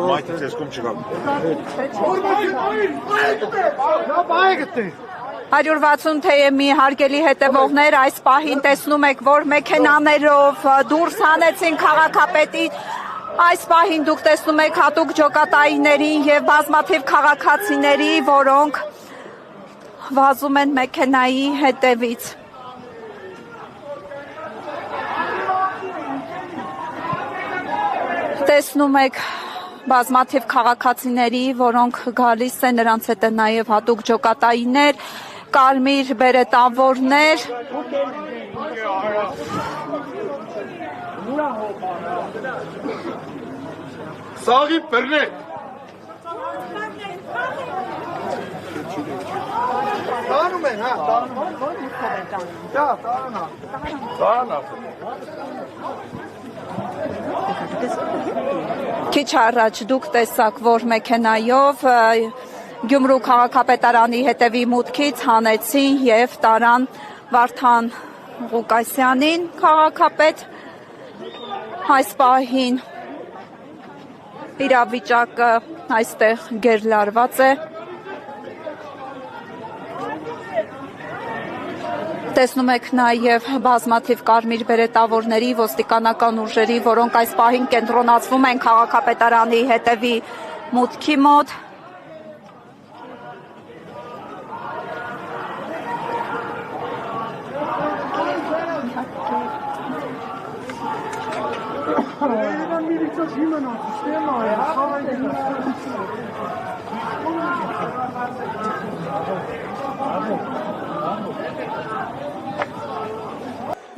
Մայթի տեսքում չկա։ 160 թեյեմի հարգելի հետևողներ, այս պահին տեսնում եք, որ մեքենաներով դուրս հանեցին քաղաքապետի, այս պահին դուք տեսնում եք հատուկ ջոկատայիներին և բազմաթիվ քաղաքացիների, որոնք վազում են մեքենայի հետևից։ Տեսնում եք բազմաթիվ քաղաքացիների, որոնք գալիս են, նրանց հետ են նաև հատուկ ջոկատայիներ, կարմիր բերետավորներ։ Սաղի բռնեք։ Տանում են, հա, տանում։ Քիչ առաջ դուք տեսաք, որ մեքենայով Գյումրու քաղաքապետարանի հետևի մուտքից հանեցին և տարան Վարդան Ղուկասյանին քաղաքապետ, այս պահին իրավիճակը այստեղ գերլարված է։ Տեսնում եք նաև բազմաթիվ կարմիր բերետավորների, ոստիկանական ուժերի, որոնք այս պահին կենտրոնացվում են քաղաքապետարանի հետևի մուտքի մոտ։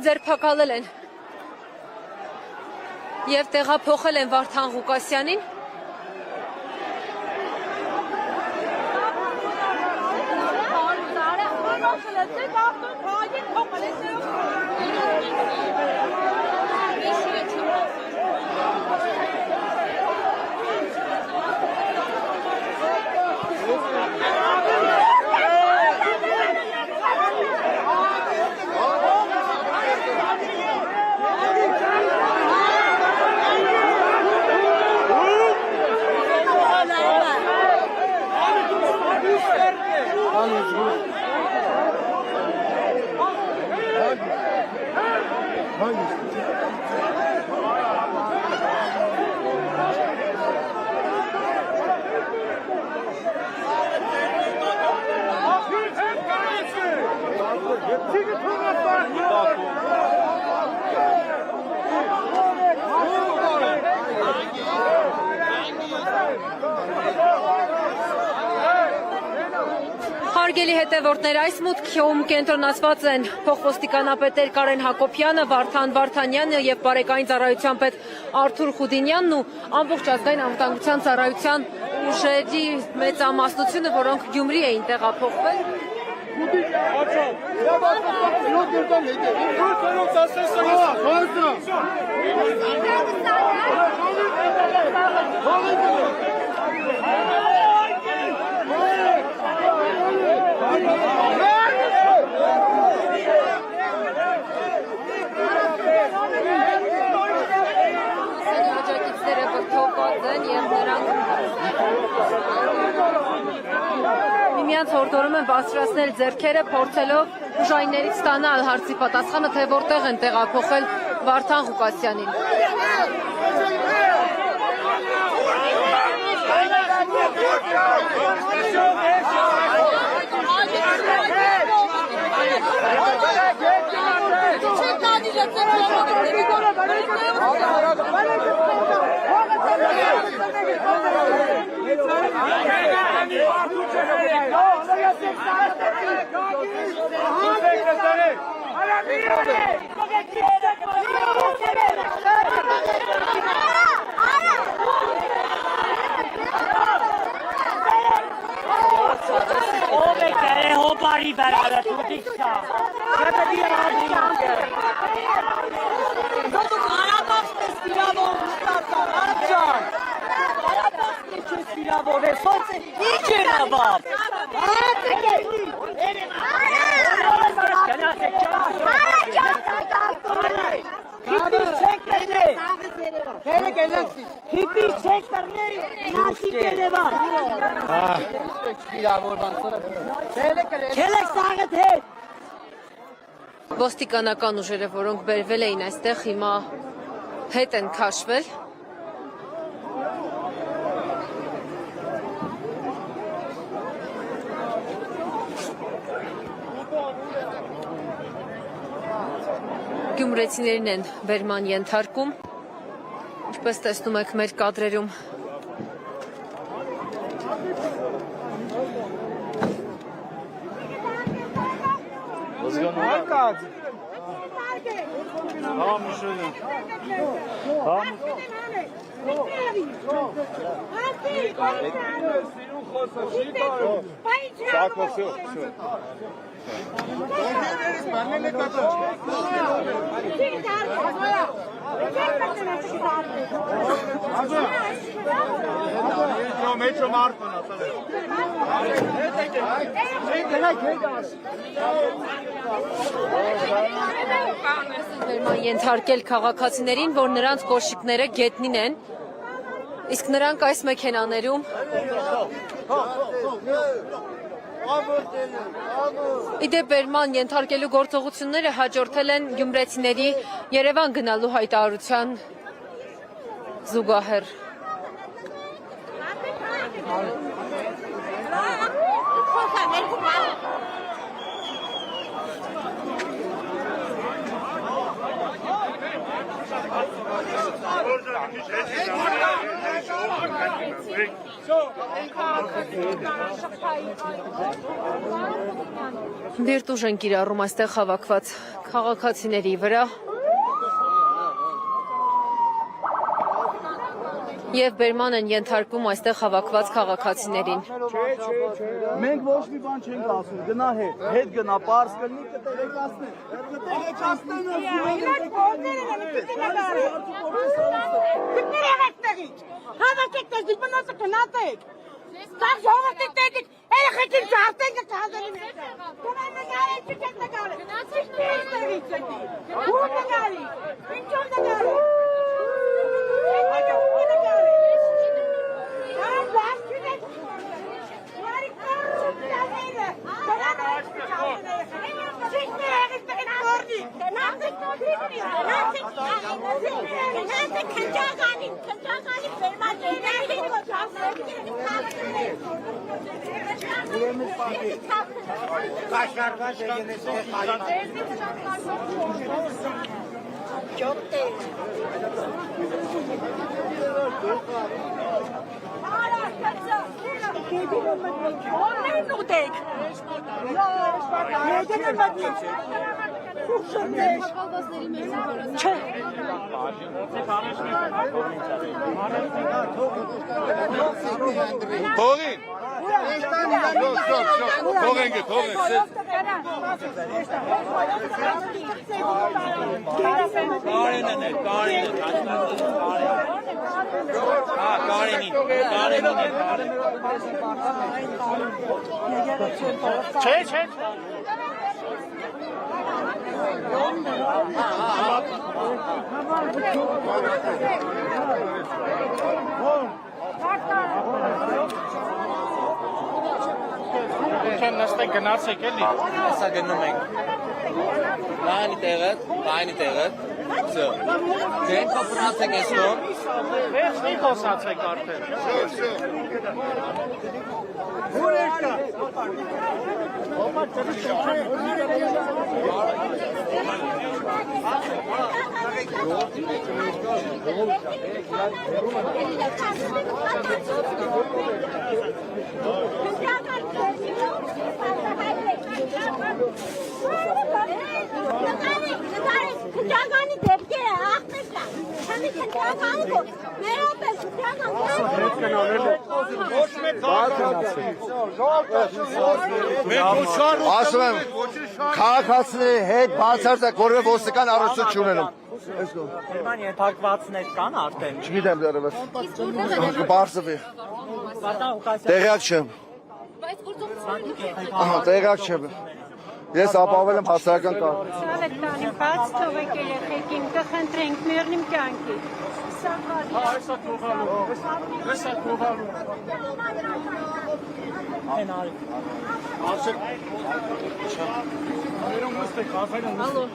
Ձերբակալել են և տեղափոխել են Վարդան Ղուկասյանին։ Հարգելի հետևորդներ, այս մուտքում կենտրոնացված են փոխոստիկանապետեր Կարեն Հակոբյանը, Վարդան Վարդանյանը և բարեկային ծառայության պետ Արթուր Խուդինյանն ու ամբողջ ազգային անվտանգության ծառայության ուժերի մեծամասնությունը, որոնք Գյումրի էին տեղափոխվել։ Աջակիցները վրդովված են և նրանք միմյանց հորդորում են բարձրացնել ձեռքերը, փորձելով ուժայիններից ստանալ հարցի պատասխանը, թե որտեղ են տեղափոխել Վարդան Ղուկասյանին։ Հիպի սեկտորներ նացի Երևան։ Չելեք սաղետ հետ։ Ոստիկանական ուժերը, որոնք բերվել էին այստեղ, հիմա հետ են քաշվել։ Գյումրեցիներն են բերման ենթարկում, ինչպես տեսնում եք մեր կադրերում։ Բերման ենթարկել քաղաքացիներին, որ նրանց կոշիկները գետնին են, իսկ նրանք այս մեքենաներում իդեպ բերման ենթարկելու գործողությունները հաջորդել են գյումրեցիների Երևան գնալու հայտարարության զուգահեռ։ Բիրտուժ են կիրառում այստեղ հավաքված քաղաքացիների վրա և բերման են ենթարկում այստեղ հավաքված քաղաքացիներին։ Մենք ոչ մի բան չենք ասում, գնա հետ գնա, պարզ կլնի կտեղեկացնեն։ Հավաքեք տեզդիկ, բնոսը կնատեք։ Սաղ ժողովրդիկ տեզդիկ, երեխեքին ճարտեն կկազելի մեջ։ Գնան նգարել, չեք նգարել։ Գնացիք տեղից տեղից ետի։ Ու նգարի, ինչով նգարել։ Թողին։ Թողենք, Չեն նստեք գնացեք էլի։ Հեսա գնում ենք։ Լայնի տեղը։ Всё։ Դեն կոպրացեք էստո։ Վերջնի խոսացեք արդեն։ Всё։ Ուր եկա։ Օպա Քնջականի դեպքերը աղբեր կա, քանի քնջականի կո, ներոպես քնջական Ասում եմ, քաղաքացիների հետ բացարձակ որևէ ոստիկան առողջություն չունենում։ Բերման ենթարկվածներ կան արդեն։ Չգիտեմ դեռևս։ Կբարձվի։ Տեղյակ չեմ։ Ահա, տեղյակ չեմ։ Ես ապավել եմ հասարակական կարգ։ Սավ եք տանի, բաց թողեք երեխեքին, կխնդրենք մերնիմ կյանքի։ Սա Ալո։